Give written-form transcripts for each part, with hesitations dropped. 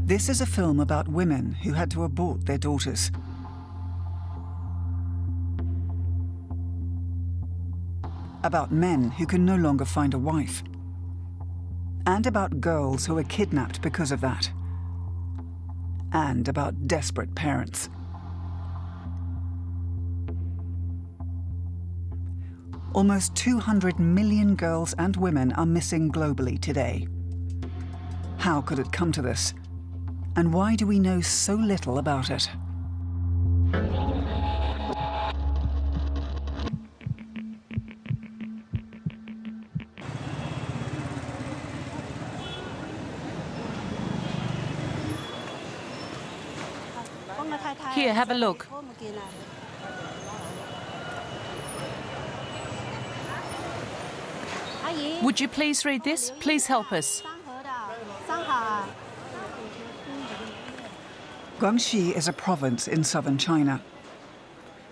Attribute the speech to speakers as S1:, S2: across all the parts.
S1: This is a film about women who had to abort their daughters. About men who can no longer find a wife. And about girls who are kidnapped because of that. And about desperate parents. Almost 200 million girls and women are missing globally today. How could it come to this? And why do we know so little about it?
S2: Here, have a look. Would you please read this? Please help us.
S1: Guangxi is a province in southern China.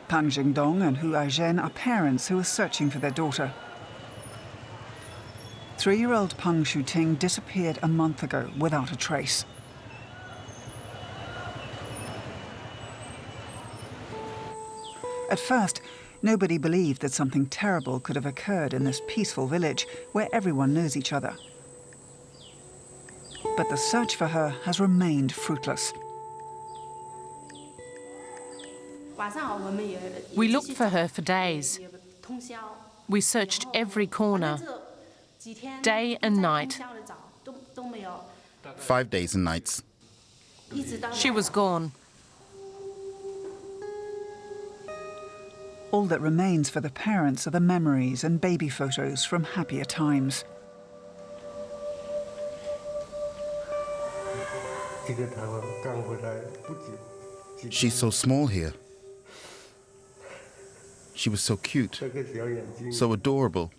S1: Pang Jingdong and Hu Aizhen are parents who are searching for their daughter. 3-year-old Peng Shuting disappeared a month ago without a trace. At first, nobody believed that something terrible could have occurred in this peaceful village where everyone knows each other. But the search for her has remained fruitless.
S2: We looked for her for days. We searched every corner, day and night.
S3: 5 days and nights.
S2: She was gone.
S1: All that remains for the parents are the memories and baby photos from happier times.
S3: She's so small here. She was so cute, so adorable.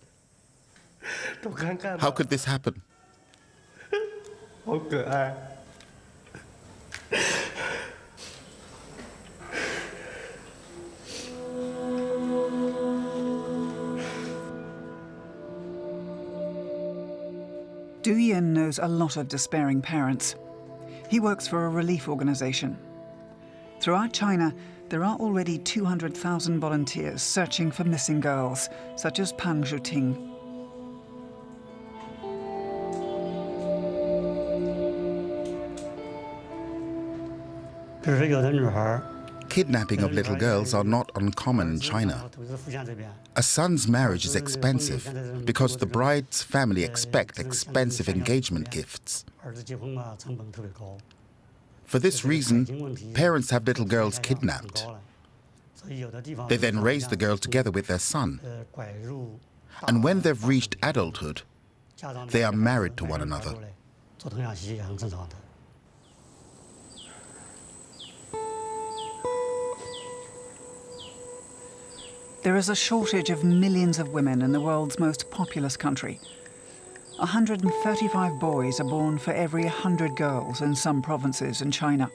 S3: How could this happen?
S1: Du Yin knows a lot of despairing parents. He works for a relief organization. Throughout China, there are already 200,000 volunteers searching for missing girls, such as Pang Zhuting.
S3: Kidnapping of little girls are not uncommon in China. A son's marriage is expensive because the bride's family expect expensive engagement gifts. For this reason, parents have little girls kidnapped. They then raise the girl together with their son. And when they've reached adulthood, they are married to one another.
S1: There is a shortage of millions of women in the world's most populous country. 135 boys are born for every 100 girls in some provinces in China.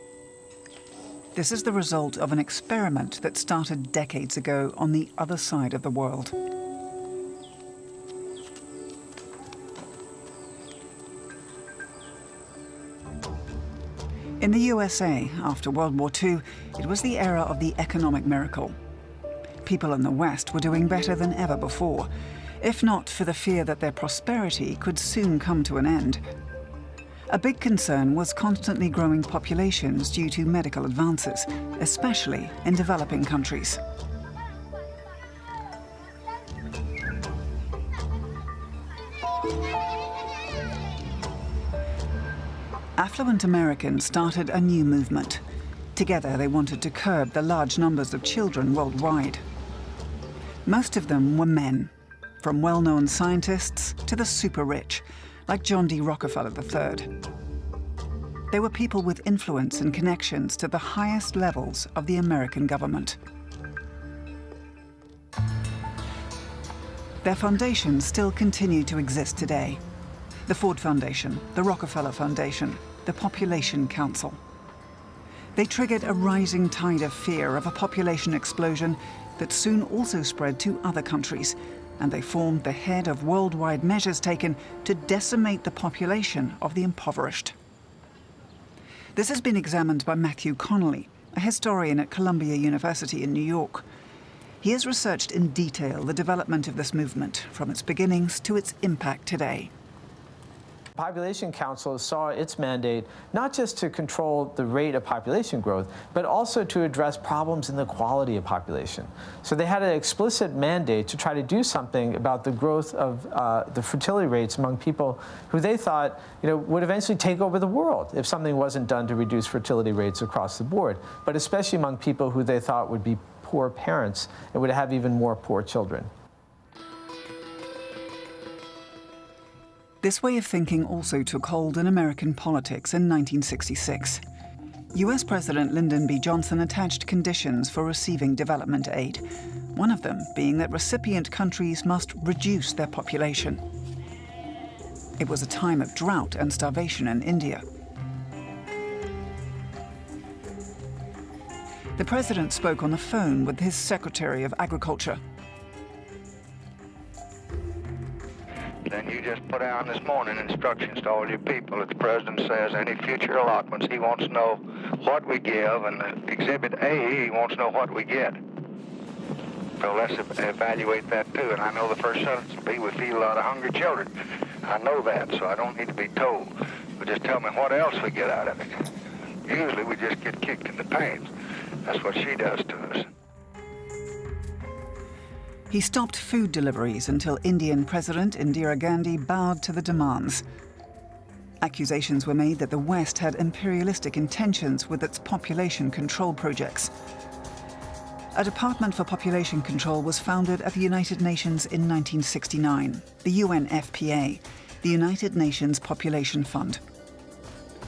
S1: This is the result of an experiment that started decades ago on the other side of the world. In the USA, after World War II, it was the era of the economic miracle. People in the West were doing better than ever before, if not for the fear that their prosperity could soon come to an end. A big concern was constantly growing populations due to medical advances, especially in developing countries. Affluent Americans started a new movement. Together, they wanted to curb the large numbers of children worldwide. Most of them were men, from well-known scientists to the super-rich, like John D. Rockefeller III. They were people with influence and connections to the highest levels of the American government. Their foundations still continue to exist today. The Ford Foundation, the Rockefeller Foundation, the Population Council. They triggered a rising tide of fear of a population explosion that soon also spread to other countries, and they formed the head of worldwide measures taken to decimate the population of the impoverished. This has been examined by Matthew Connolly, a historian at Columbia University in New York. He has researched in detail the development of this movement, from its beginnings to its impact today.
S4: Population Council saw its mandate not just to control the rate of population growth, but also to address problems in the quality of population. So they had an explicit mandate to try to do something about the growth of the fertility rates among people who they thought, would eventually take over the world if something wasn't done to reduce fertility rates across the board, but especially among people who they thought would be poor parents and would have even more poor children.
S1: This way of thinking also took hold in American politics in 1966. US President Lyndon B. Johnson attached conditions for receiving development aid, one of them being that recipient countries must reduce their population. It was a time of drought and starvation in India. The president spoke on the phone with his Secretary of Agriculture.
S5: Then you just put out this morning instructions to all your people that the president says any future allotments, he wants to know what we give, and Exhibit A, he wants to know what we get. So let's evaluate that too. And I know the first sentence will be, we feed a lot of hungry children. I know that, so I don't need to be told. But just tell me what else we get out of it. Usually we just get kicked in the pants. That's what she does to us.
S1: He stopped food deliveries until Indian President Indira Gandhi bowed to the demands. Accusations were made that the West had imperialistic intentions with its population control projects. A Department for Population Control was founded at the United Nations in 1969, the UNFPA, the United Nations Population Fund.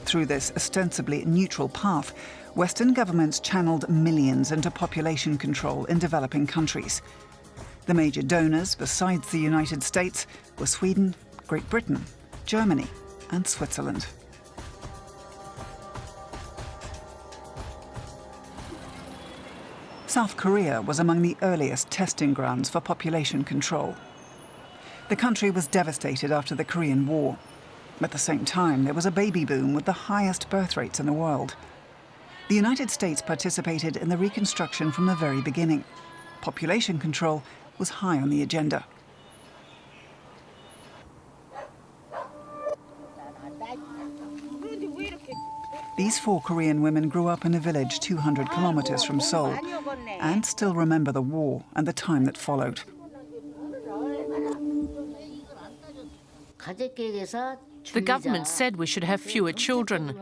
S1: Through this ostensibly neutral path, Western governments channeled millions into population control in developing countries. The major donors, besides the United States, were Sweden, Great Britain, Germany, and Switzerland. South Korea was among the earliest testing grounds for population control. The country was devastated after the Korean War. At the same time, there was a baby boom with the highest birth rates in the world. The United States participated in the reconstruction from the very beginning. Population control was high on the agenda. These 4 Korean women grew up in a village 200 kilometers from Seoul and still remember the war and the time that followed.
S2: The government said we should have fewer children.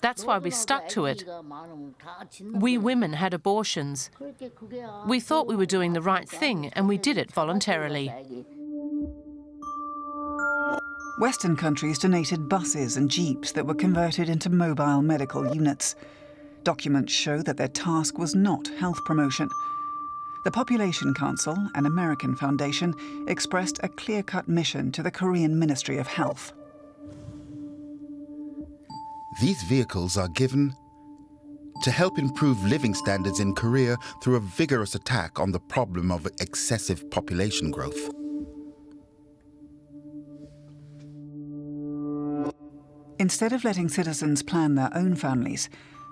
S2: That's why we stuck to it. We women had abortions. We thought we were doing the right thing, and we did it voluntarily.
S1: Western countries donated buses and jeeps that were converted into mobile medical units. Documents show that their task was not health promotion. The Population Council, an American foundation, expressed a clear-cut mission to the Korean Ministry of Health.
S3: These vehicles are given to help improve living standards in Korea through a vigorous attack on the problem of excessive population growth.
S1: Instead of letting citizens plan their own families,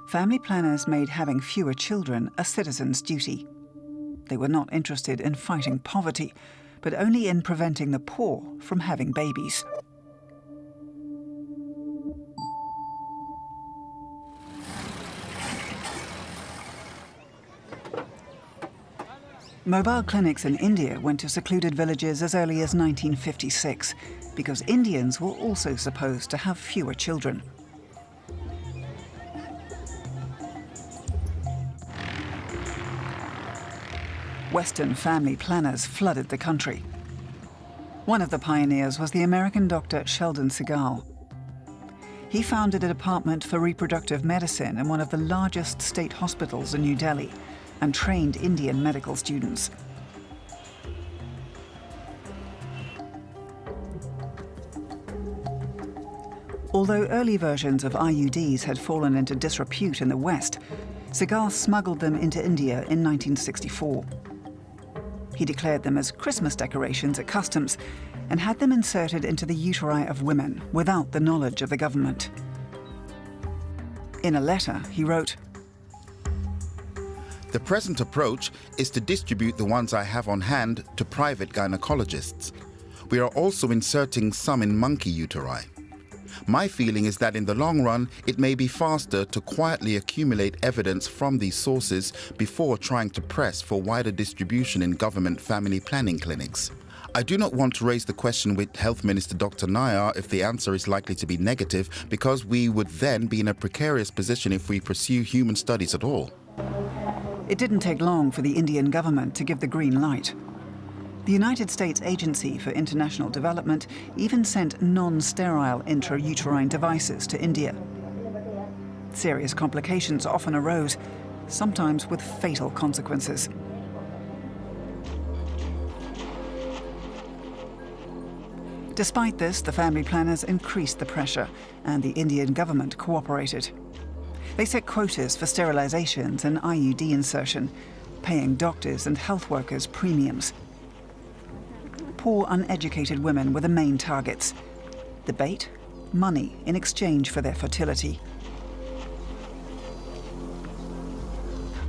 S1: family planners made having fewer children a citizen's duty. They were not interested in fighting poverty, but only in preventing the poor from having babies. Mobile clinics in India went to secluded villages as early as 1956, because Indians were also supposed to have fewer children. Western family planners flooded the country. One of the pioneers was the American doctor Sheldon Segal. He founded a department for reproductive medicine in one of the largest state hospitals in New Delhi and trained Indian medical students. Although early versions of IUDs had fallen into disrepute in the West, Segal smuggled them into India in 1964. He declared them as Christmas decorations at customs and had them inserted into the uteri of women without the knowledge of the government. In a letter, he wrote,
S3: "The present approach is to distribute the ones I have on hand to private gynecologists. We are also inserting some in monkey uteri. My feeling is that in the long run, it may be faster to quietly accumulate evidence from these sources before trying to press for wider distribution in government family planning clinics. I do not want to raise the question with Health Minister Dr. Nair if the answer is likely to be negative, because we would then be in a precarious position if we pursue human studies at all."
S1: It didn't take long for the Indian government to give the green light. The United States Agency for International Development even sent non-sterile intrauterine devices to India. Serious complications often arose, sometimes with fatal consequences. Despite this, the family planners increased the pressure, and the Indian government cooperated. They set quotas for sterilizations and IUD insertion, paying doctors and health workers premiums. Poor, uneducated women were the main targets. The bait? Money in exchange for their fertility.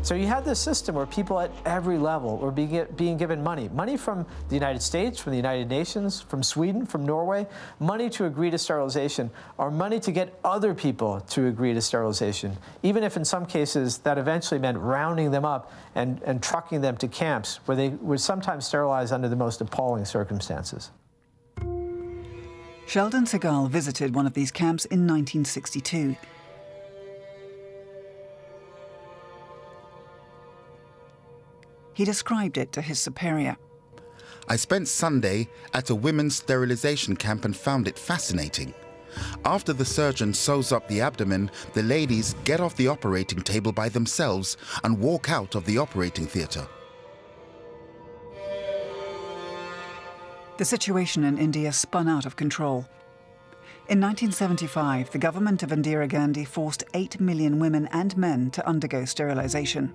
S4: So you had this system where people at every level were being given money. Money from the United States, from the United Nations, from Sweden, from Norway, money to agree to sterilization, or money to get other people to agree to sterilization, even if in some cases that eventually meant rounding them up and trucking them to camps where they were sometimes sterilized under the most appalling circumstances.
S1: Sheldon Segal visited one of these camps in 1962. He described it to his superior.
S3: "I spent Sunday at a women's sterilization camp and found it fascinating. After the surgeon sews up the abdomen, the ladies get off the operating table by themselves and walk out of the operating theatre."
S1: The situation in India spun out of control. In 1975, the government of Indira Gandhi forced 8 million women and men to undergo sterilization.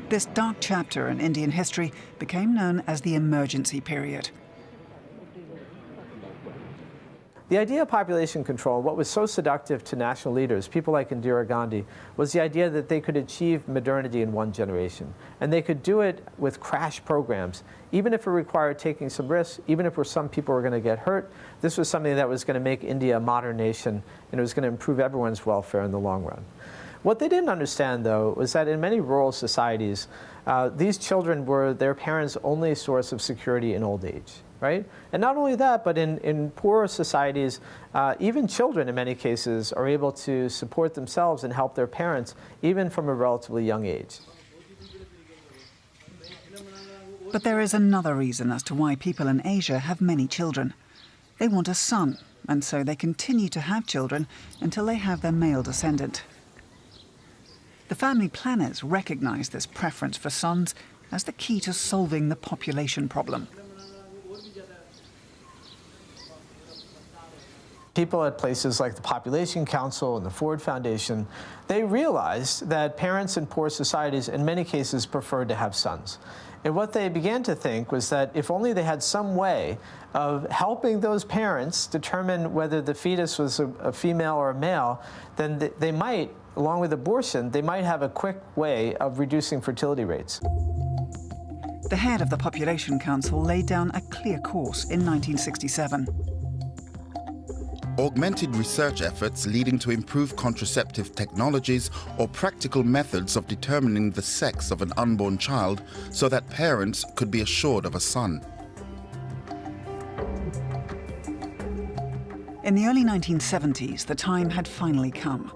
S1: This dark chapter in Indian history became known as the emergency period.
S4: The idea of population control, what was so seductive to national leaders, people like Indira Gandhi, was the idea that they could achieve modernity in one generation. And they could do it with crash programs. Even if it required taking some risks, even if some people were going to get hurt, this was something that was going to make India a modern nation, and it was going to improve everyone's welfare in the long run. What they didn't understand, though, was that in many rural societies, these children were their parents' only source of security in old age, right? And not only that, but in poorer societies, even children in many cases are able to support themselves and help their parents, even from a relatively young age.
S1: But there is another reason as to why people in Asia have many children. They want a son, and so they continue to have children until they have their male descendant. The family planners recognize this preference for sons as the key to solving the population problem.
S4: People at places like the Population Council and the Ford Foundation, they realized that parents in poor societies in many cases preferred to have sons. And what they began to think was that if only they had some way of helping those parents determine whether the fetus was a female or a male, then they might, along with abortion, they might have a quick way of reducing fertility rates.
S1: The head of the Population Council laid down a clear course in 1967.
S3: Augmented research efforts leading to improved contraceptive technologies or practical methods of determining the sex of an unborn child so that parents could be assured of a son.
S1: In the early 1970s, the time had finally come.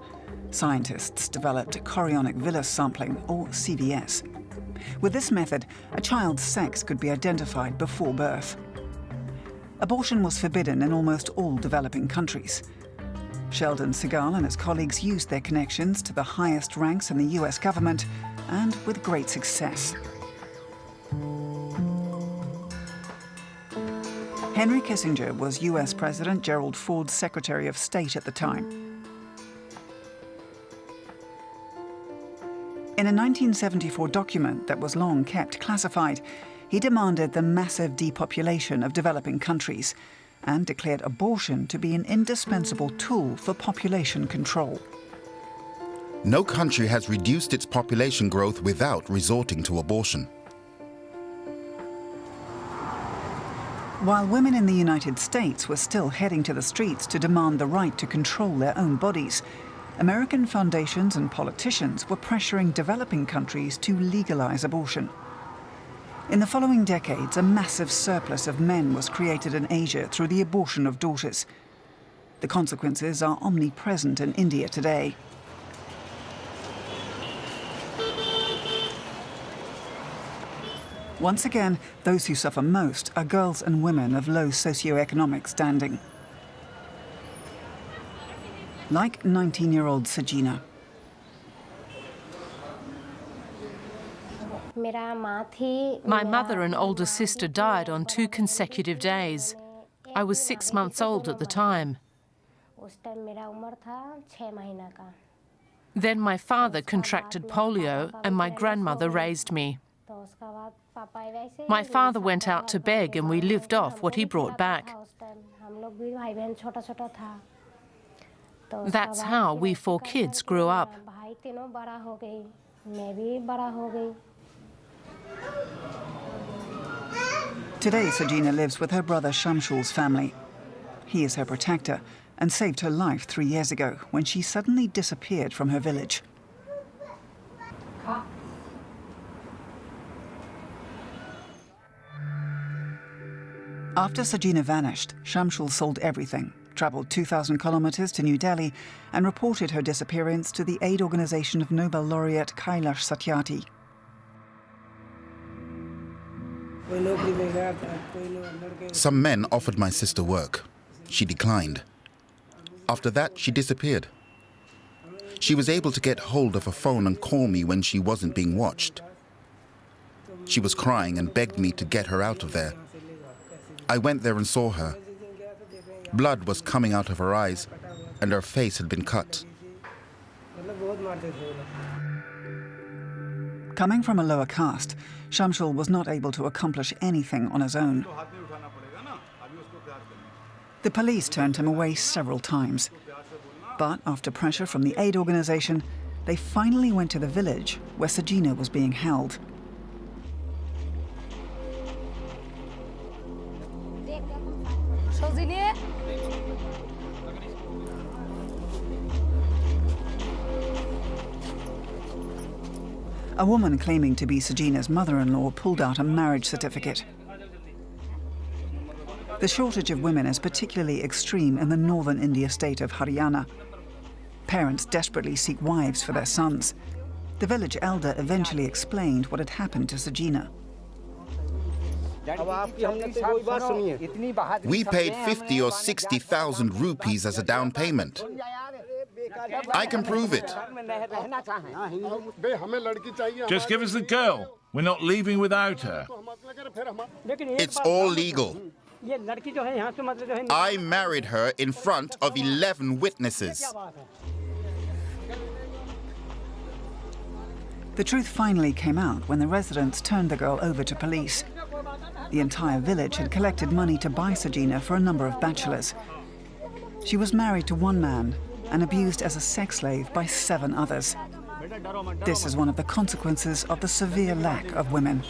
S1: Scientists developed chorionic villus sampling, or CVS. With this method, a child's sex could be identified before birth. Abortion was forbidden in almost all developing countries. Sheldon Segal and his colleagues used their connections to the highest ranks in the US government, and with great success. Henry Kissinger was US President Gerald Ford's Secretary of State at the time. In a 1974 document that was long kept classified, He demanded the massive depopulation of developing countries and declared abortion to be an indispensable tool for population control.
S3: No country has reduced its population growth without resorting to abortion.
S1: While women in the United States were still heading to the streets to demand the right to control their own bodies, American foundations and politicians were pressuring developing countries to legalize abortion. In the following decades, a massive surplus of men was created in Asia through the abortion of daughters. The consequences are omnipresent in India today. Once again, those who suffer most are girls and women of low socioeconomic standing. Like 19-year-old Sajina.
S2: My mother and older sister died on 2 consecutive days. I was 6 months old at the time. Then my father contracted polio and my grandmother raised me. My father went out to beg and we lived off what he brought back. That's how we 4 kids grew up.
S1: Today, Sajina lives with her brother Shamshul's family. He is her protector and saved her life 3 years ago when she suddenly disappeared from her village. After Sajina vanished, Shamshul sold everything, travelled 2,000 kilometres to New Delhi and reported her disappearance to the aid organisation of Nobel laureate Kailash Satyarthi.
S3: Some men offered my sister work. She declined. After that, she disappeared. She was able to get hold of a phone and call me when she wasn't being watched. She was crying and begged me to get her out of there. I went there and saw her. Blood was coming out of her eyes, and her face had been cut.
S1: Coming from a lower caste, Shamshul was not able to accomplish anything on his own. The police turned him away several times. But after pressure from the aid organisation, they finally went to the village where Sajina was being held. A woman claiming to be Sajina's mother-in-law pulled out a marriage certificate. The shortage of women is particularly extreme in the northern India state of Haryana. Parents desperately seek wives for their sons. The village elder eventually explained what had happened to Sajina.
S3: We paid 50 or 60,000 rupees as a down payment. I can prove it.
S6: Just give us the girl. We're not leaving without her.
S3: It's all legal. I married her in front of 11 witnesses.
S1: The truth finally came out when the residents turned the girl over to police. The entire village had collected money to buy Sajina for a number of bachelors. She was married to one man and abused as a sex slave by 7 others. This is one of the consequences of the severe lack of women.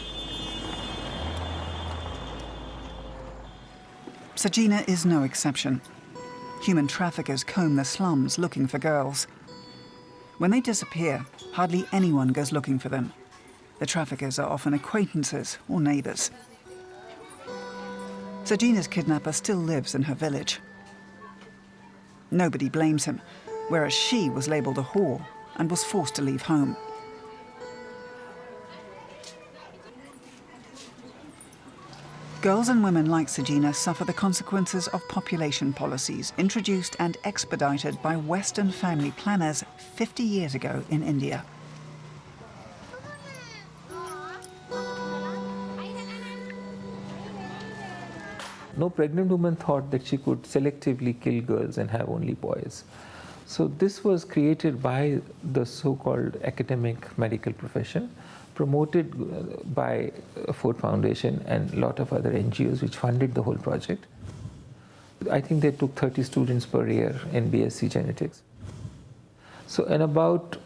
S1: Sajina is no exception. Human traffickers comb the slums looking for girls. When they disappear, hardly anyone goes looking for them. The traffickers are often acquaintances or neighbours. Sajina's kidnapper still lives in her village. Nobody blames him, whereas she was labelled a whore and was forced to leave home. Girls and women like Sajina suffer the consequences of population policies introduced and expedited by Western family planners 50 years ago in India.
S7: No pregnant woman thought that she could selectively kill girls and have only boys. So this was created by the so-called academic medical profession promoted by Ford Foundation and a lot of other NGOs which funded the whole project. I think they took 30 students per year in BSc genetics. So in about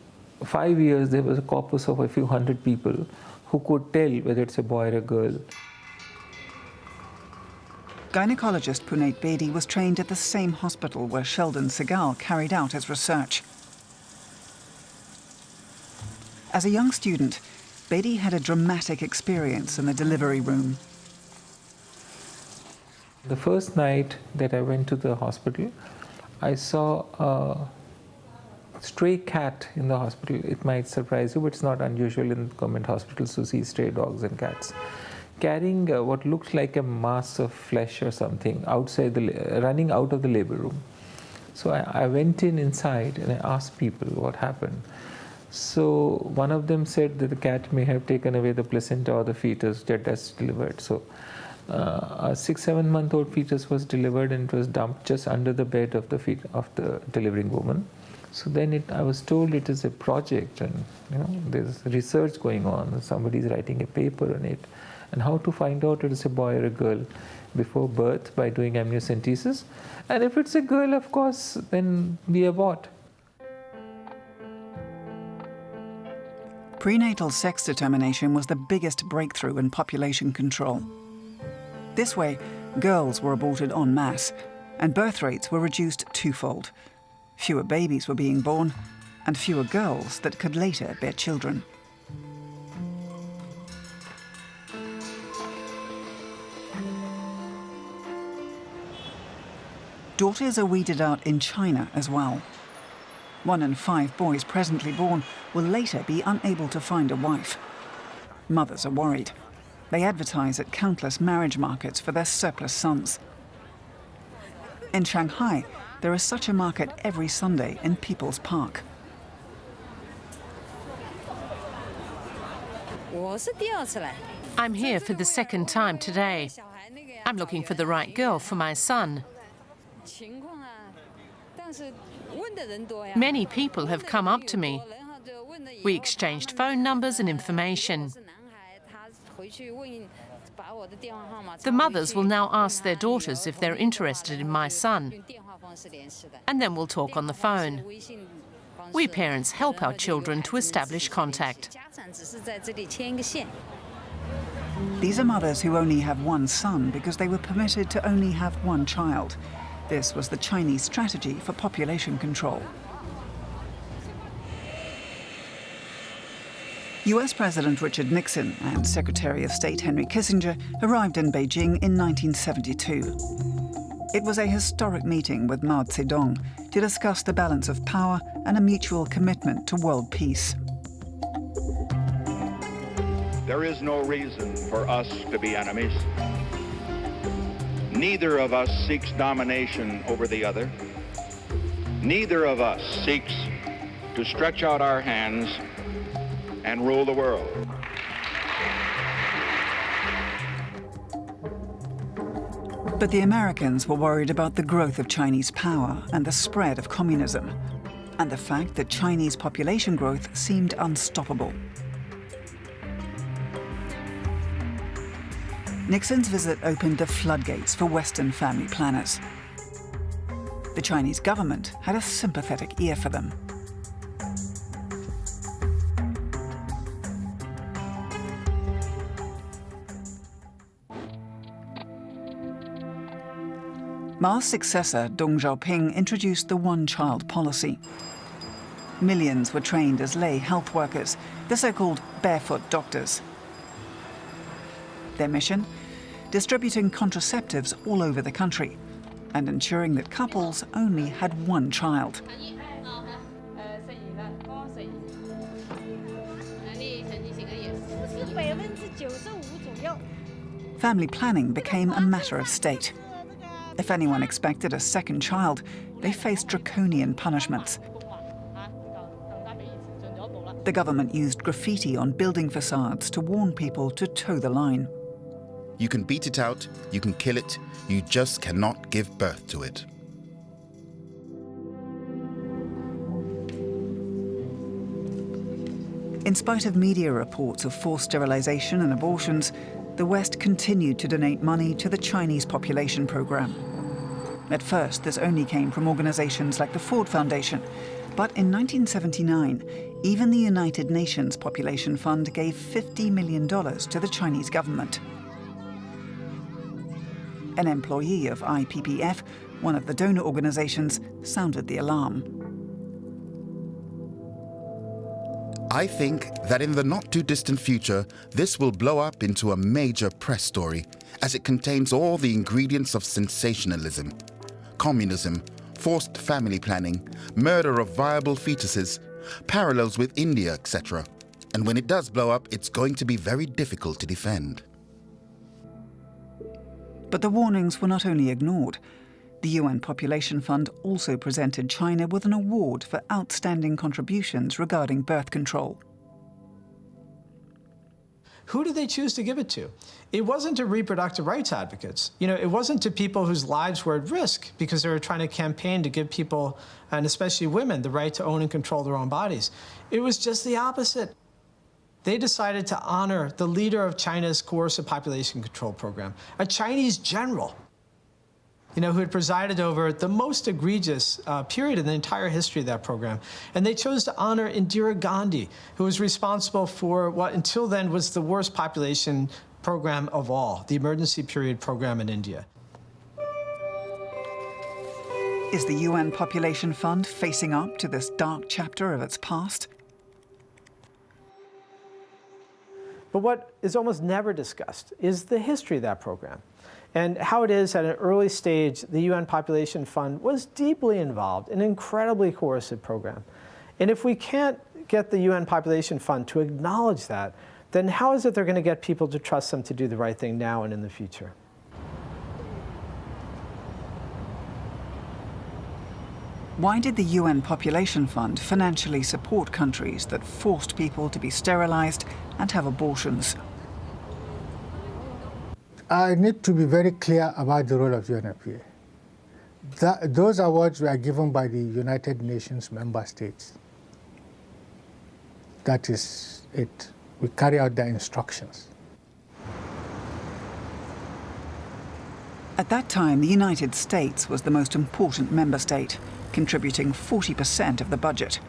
S7: 5 years, there was a corpus of a few hundred people who could tell whether it's a boy or a girl.
S1: Gynecologist Puneet Bedi was trained at the same hospital where Sheldon Segal carried out his research. As a young student, Bedi had a dramatic experience in the delivery room.
S7: The first night that I went to the hospital, I saw a stray cat in the hospital. It might surprise you, but it's not unusual in government hospitals to see stray dogs and cats, carrying what looked like a mass of flesh or something outside running out of the labor room. So I went inside and I asked people what happened. So one of them said that the cat may have taken away the placenta or the fetus that's delivered. So a 6-7 month old fetus was delivered and it was dumped just under the bed of the delivering woman. So then I was told it is a project, and there's research going on. Somebody's writing a paper on it, and how to find out it is a boy or a girl before birth by doing amniocentesis. And if it's a girl, of course, then we abort.
S1: Prenatal sex determination was the biggest breakthrough in population control. This way, girls were aborted en masse, and birth rates were reduced twofold. Fewer babies were being born, and fewer girls that could later bear children. Daughters are weeded out in China as well. 1 in 5 boys presently born will later be unable to find a wife. Mothers are worried. They advertise at countless marriage markets for their surplus sons. In Shanghai, there is such a market every Sunday in People's Park.
S2: I'm here for the second time today. I'm looking for the right girl for my son. Many people have come up to me. We exchanged phone numbers and information. The mothers will now ask their daughters if they're interested in my son, and then we'll talk on the phone. We parents help our children to establish contact.
S1: These are mothers who only have one son because they were permitted to only have one child. This was the Chinese strategy for population control. US President Richard Nixon and Secretary of State Henry Kissinger arrived in Beijing in 1972. It was a historic meeting with Mao Zedong to discuss the balance of power and a mutual commitment to world peace.
S8: There is no reason for us to be enemies. Neither of us seeks domination over the other. Neither of us seeks to stretch out our hands and rule the world.
S1: But the Americans were worried about the growth of Chinese power and the spread of communism, and the fact that Chinese population growth seemed unstoppable. Nixon's visit opened the floodgates for Western family planners. The Chinese government had a sympathetic ear for them. Mao's successor, Deng Xiaoping, introduced the one-child policy. Millions were trained as lay health workers, the so-called barefoot doctors. Their mission? Distributing contraceptives all over the country and ensuring that couples only had one child. Family planning became a matter of state. If anyone expected a second child, they faced draconian punishments. The government used graffiti on building facades to warn people to toe the line.
S3: You can beat it out, you can kill it, you just cannot give birth to it.
S1: In spite of media reports of forced sterilization and abortions, the West continued to donate money to the Chinese population program. At first, this only came from organizations like the Ford Foundation, but in 1979, even the United Nations Population Fund gave $50 million to the Chinese government. An employee of IPPF, one of the donor organizations, sounded the alarm.
S3: I think that in the not-too-distant future, this will blow up into a major press story, as it contains all the ingredients of sensationalism. Communism, forced family planning, murder of viable fetuses, parallels with India, etc. And when it does blow up, it's going to be very difficult to defend.
S1: But the warnings were not only ignored. The UN Population Fund also presented China with an award for outstanding contributions regarding birth control.
S4: Who did they choose to give it to? It wasn't to reproductive rights advocates. It wasn't to people whose lives were at risk because they were trying to campaign to give people, and especially women, the right to own and control their own bodies. It was just the opposite. They decided to honor the leader of China's coercive population control program, a Chinese general, who had presided over the most egregious period in the entire history of that program. And they chose to honor Indira Gandhi, who was responsible for what until then was the worst population program of all, the emergency period program in India.
S1: Is the UN Population Fund facing up to this dark chapter of its past?
S4: But what is almost never discussed is the history of that program, and how it is at an early stage the UN Population Fund was deeply involved in an incredibly coercive program. And if we can't get the UN Population Fund to acknowledge that, then how is it they're going to get people to trust them to do the right thing now and in the future?
S1: Why did the UN Population Fund financially support countries that forced people to be sterilized and have abortions?
S9: I need to be very clear about the role of UNFPA. Those awards were given by the United Nations member states. That is it. We carry out their instructions.
S1: At that time, the United States was the most important member state, contributing 40% of the budget.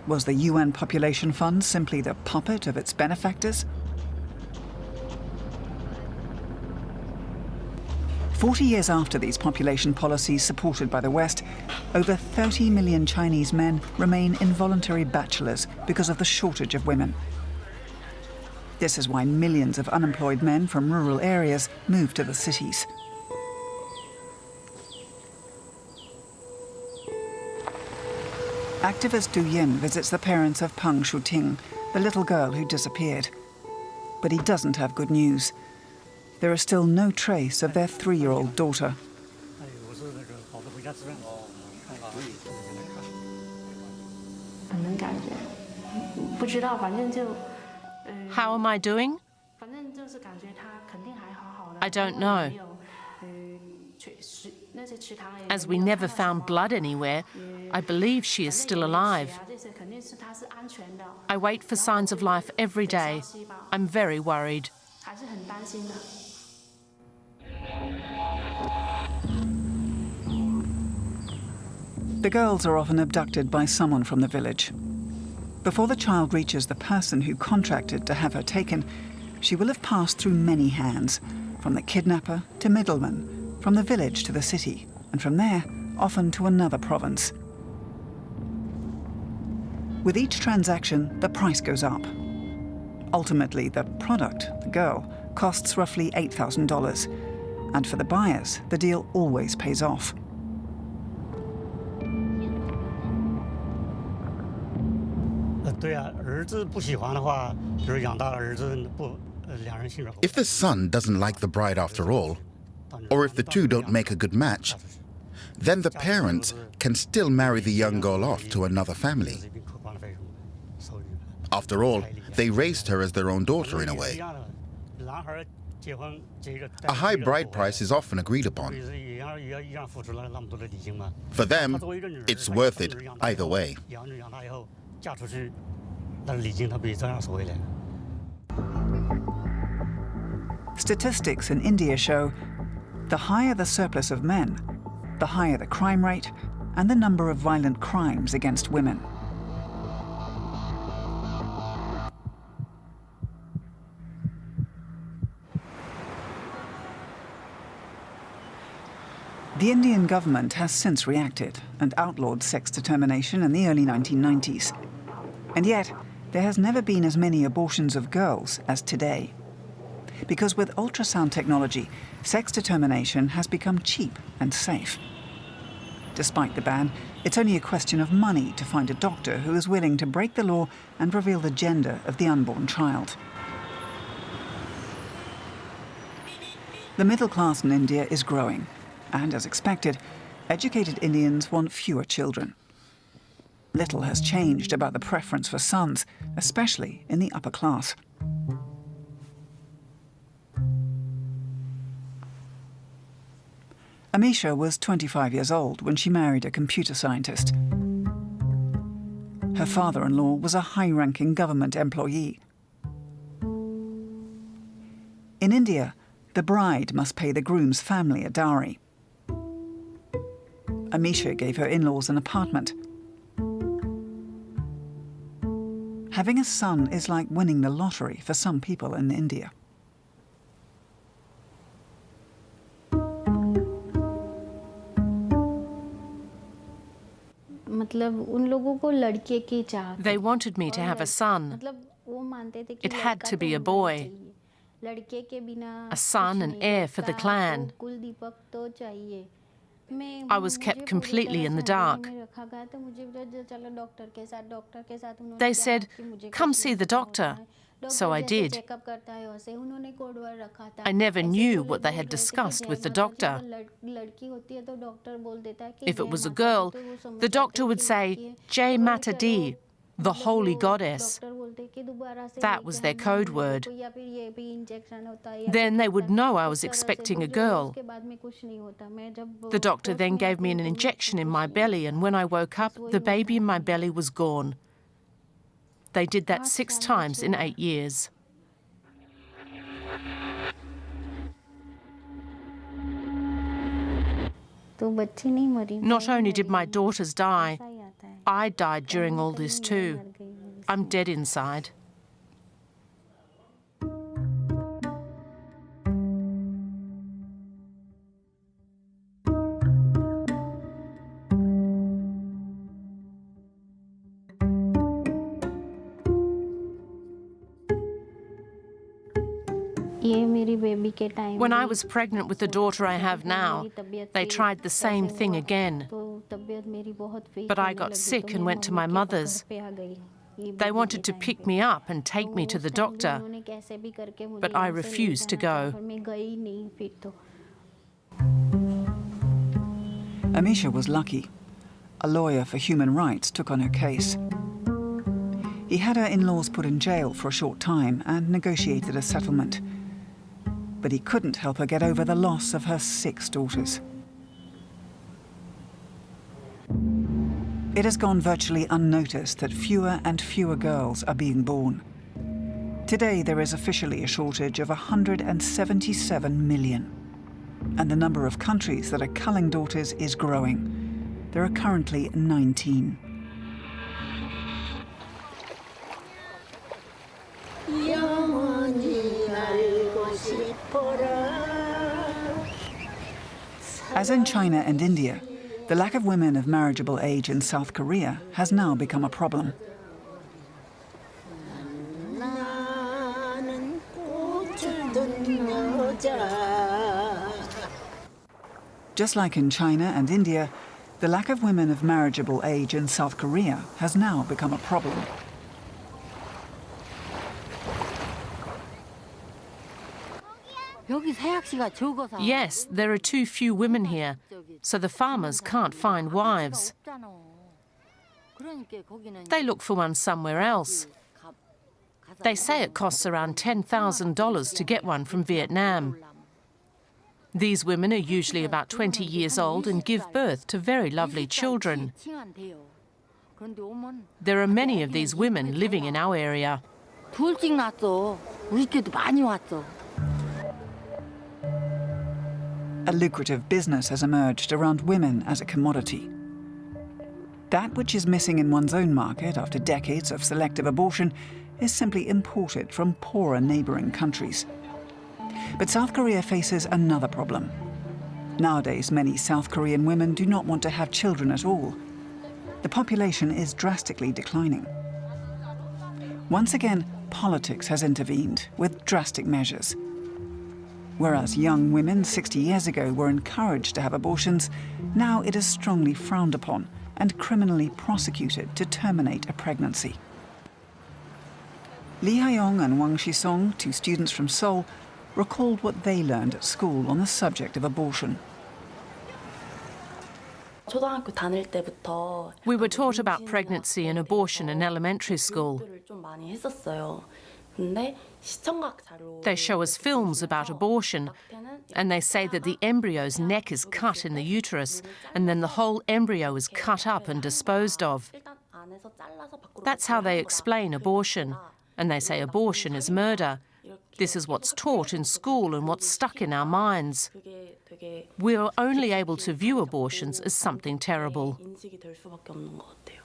S1: Was the UN Population Fund simply the puppet of its benefactors? 40 years after these population policies supported by the West, over 30 million Chinese men remain involuntary bachelors because of the shortage of women. This is why millions of unemployed men from rural areas move to the cities. Activist Du Yin visits the parents of Peng Shuting, the little girl who disappeared. But he doesn't have good news. There is still no trace of their 3-year-old daughter.
S2: How am I doing? I don't know. As we never found blood anywhere, I believe she is still alive. I wait for signs of life every day. I'm very worried.
S1: The girls are often abducted by someone from the village. Before the child reaches the person who contracted to have her taken, she will have passed through many hands, from the kidnapper to middleman, from the village to the city, and from there, often to another province. With each transaction, the price goes up. Ultimately, the product, the girl, costs roughly $8,000. And for the buyers, the deal always pays off.
S3: If the son doesn't like the bride after all, or if the two don't make a good match, then the parents can still marry the young girl off to another family. After all, they raised her as their own daughter in a way. A high bride price is often agreed upon. For them, it's worth it either way.
S1: Statistics in India show the higher the surplus of men, the higher the crime rate and the number of violent crimes against women. The Indian government has since reacted and outlawed sex determination in the early 1990s. And yet, there has never been as many abortions of girls as today. Because with ultrasound technology, sex determination has become cheap and safe. Despite the ban, it's only a question of money to find a doctor who is willing to break the law and reveal the gender of the unborn child. The middle class in India is growing. And as expected, educated Indians want fewer children. Little has changed about the preference for sons, especially in the upper class. Amisha was 25 years old when she married a computer scientist. Her father-in-law was a high-ranking government employee. In India, the bride must pay the groom's family a dowry. Amisha gave her in-laws an apartment. Having a son is like winning the lottery for some people in India.
S2: They wanted me to have a son. It had to be a boy. A son and heir for the clan. I was kept completely in the dark. They said, "Come see the doctor." So I did. I never knew what they had discussed with the doctor. If it was a girl, the doctor would say, "Jai Mata Di," the holy goddess. That was their code word. Then they would know I was expecting a girl. The doctor then gave me an injection in my belly, and when I woke up, the baby in my belly was gone. They did that 6 times in 8 years. Not only did my daughters die, I died during all this too. I'm dead inside. When I was pregnant with the daughter I have now, they tried the same thing again. But I got sick and went to my mother's. They wanted to pick me up and take me to the doctor, but I refused to go.
S1: Amisha was lucky. A lawyer for human rights took on her case. He had her in-laws put in jail for a short time and negotiated a settlement. But he couldn't help her get over the loss of her 6 daughters. It has gone virtually unnoticed that fewer and fewer girls are being born. Today, there is officially a shortage of 177 million. And the number of countries that are culling daughters is growing. There are currently 19. As in China and India, the lack of women of marriageable age in South Korea has now become a problem. Just like in China and India, the lack of women of marriageable age in South Korea has now become a problem.
S2: Yes, there are too few women here, so the farmers can't find wives. They look for one somewhere else. They say it costs around $10,000 to get one from Vietnam. These women are usually about 20 years old and give birth to very lovely children. There are many of these women living in our area.
S10: 둘씩 낳았어. 우리 때도 많이 왔어.
S1: A lucrative business has emerged around women as a commodity. That which is missing in one's own market after decades of selective abortion is simply imported from poorer neighbouring countries. But South Korea faces another problem. Nowadays, many South Korean women do not want to have children at all. The population is drastically declining. Once again, politics has intervened with drastic measures. Whereas young women 60 years ago were encouraged to have abortions, now it is strongly frowned upon and criminally prosecuted to terminate a pregnancy. Lee Ha-young and Wang Shi-song, two students from Seoul, recalled what they learned at school on the subject of abortion.
S10: 초등학교 다닐 때부터
S2: We were taught about pregnancy and abortion in elementary school.
S10: 좀 많이 했었어요. 근데 시청각 자료
S2: They show us films about abortion, and they say that the embryo's neck is cut in the uterus, and then the whole embryo is cut up and disposed of. That's how they explain abortion, and they say abortion is murder. This is what's taught in school and what's stuck in our minds. We are only able to view abortions as something terrible.
S10: 인식이 될 수밖에 없는 것 같아요.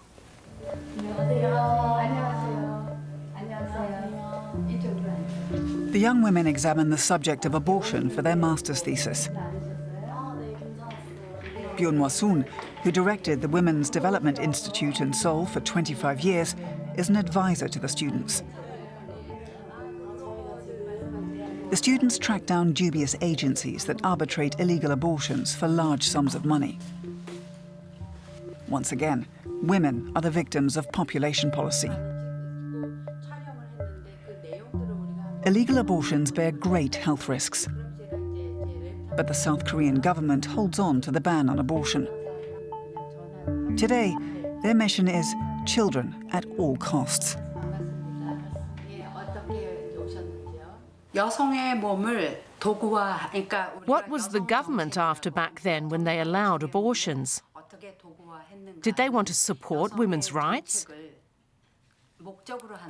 S1: The young women examine the subject of abortion for their master's thesis. Byun Wa-soon, who directed the Women's Development Institute in Seoul for 25 years, is an advisor to the students. The students track down dubious agencies that arbitrate illegal abortions for large sums of money. Once again, women are the victims of population policy. Illegal abortions bear great health risks. But the South Korean government holds on to the ban on abortion. Today, their mission is children at all costs.
S2: What was the government after back then when they allowed abortions? Did they want to support women's rights?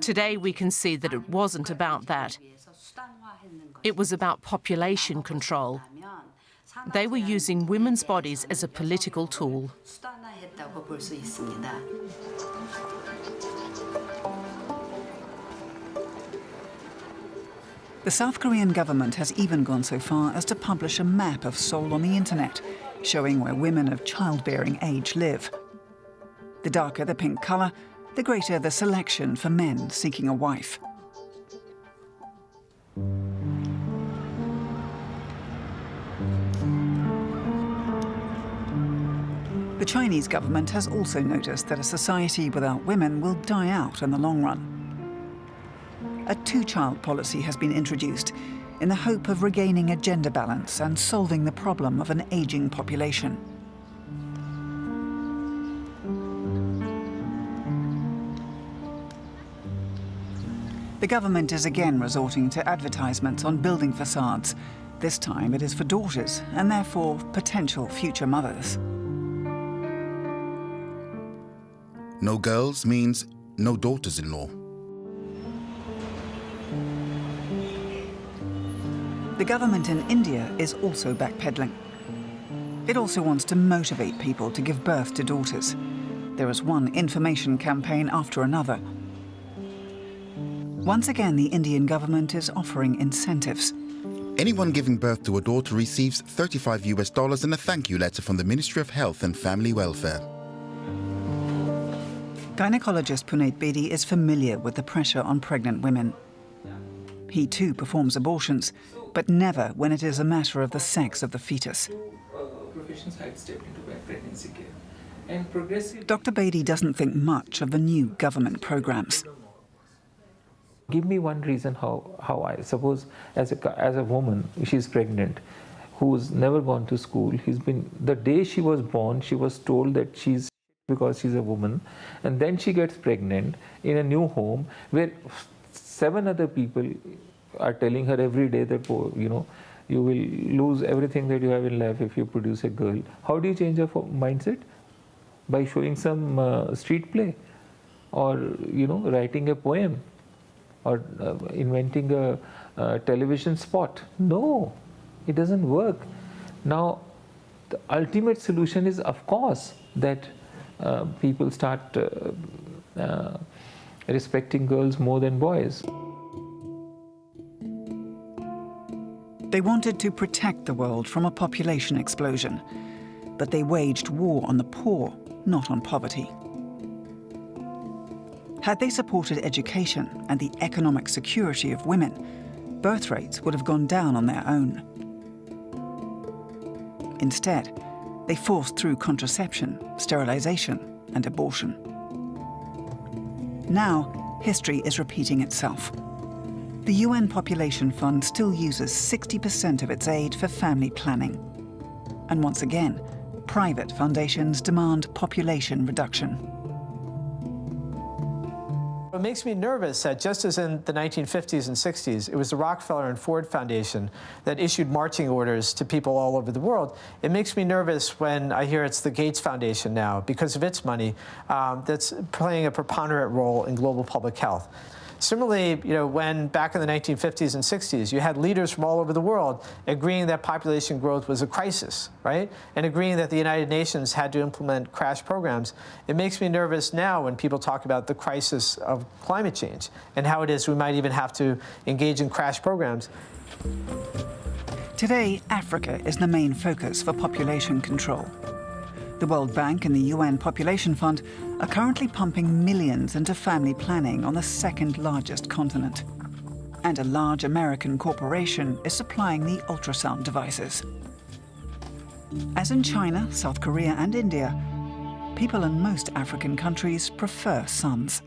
S2: Today we can see that it wasn't about that. It was about population control. They were using women's bodies as a political tool.
S1: The South Korean government has even gone so far as to publish a map of Seoul on the internet, showing where women of childbearing age live. The darker the pink colour, the greater the selection for men seeking a wife. The Chinese government has also noticed that a society without women will die out in the long run. A two-child policy has been introduced in the hope of regaining a gender balance and solving the problem of an ageing population. The government is again resorting to advertisements on building facades. This time it is for daughters and therefore potential future mothers.
S3: No girls means no daughters-in-law.
S1: The government in India is also backpedaling. It also wants to motivate people to give birth to daughters. There is one information campaign after another. Once again, the Indian government is offering incentives.
S3: Anyone giving birth to a daughter receives $35 and a thank you letter from the Ministry of Health and Family Welfare.
S1: Gynecologist Puneet Bedi is familiar with the pressure on pregnant women. He too performs abortions, but never when it is a matter of the sex of the fetus. Dr. Bedi doesn't think much of the new government programs.
S7: Give me one reason how I suppose as a woman, she's pregnant, who's never gone to school. The day she was born, she was told that she's because she's a woman, and then she gets pregnant in a new home where 7 other people are telling her every day that, oh, you will lose everything that you have in life if you produce a girl. How do you change her mindset? by showing some street play, or writing a poem, or inventing a television spot. No, it doesn't work. Now, the ultimate solution is, of course, that people start respecting girls more than boys.
S1: They wanted to protect the world from a population explosion, but they waged war on the poor, not on poverty. Had they supported education and the economic security of women, birth rates would have gone down on their own. Instead, they forced through contraception, sterilization, and abortion. Now, history is repeating itself. The UN Population Fund still uses 60% of its aid for family planning. And once again, private foundations demand population reduction.
S4: It makes me nervous that just as in the 1950s and 60s, it was the Rockefeller and Ford Foundation that issued marching orders to people all over the world, it makes me nervous when I hear it's the Gates Foundation now, because of its money, that's playing a preponderant role in global public health. Similarly, when back in the 1950s and 60s, you had leaders from all over the world agreeing that population growth was a crisis, right? And agreeing that the United Nations had to implement crash programs. It makes me nervous now when people talk about the crisis of climate change and how it is we might even have to engage in crash programs.
S1: Today, Africa is the main focus for population control. The World Bank and the UN Population Fund are currently pumping millions into family planning on the second largest continent. And a large American corporation is supplying the ultrasound devices. As in China, South Korea, and India, people in most African countries prefer sons.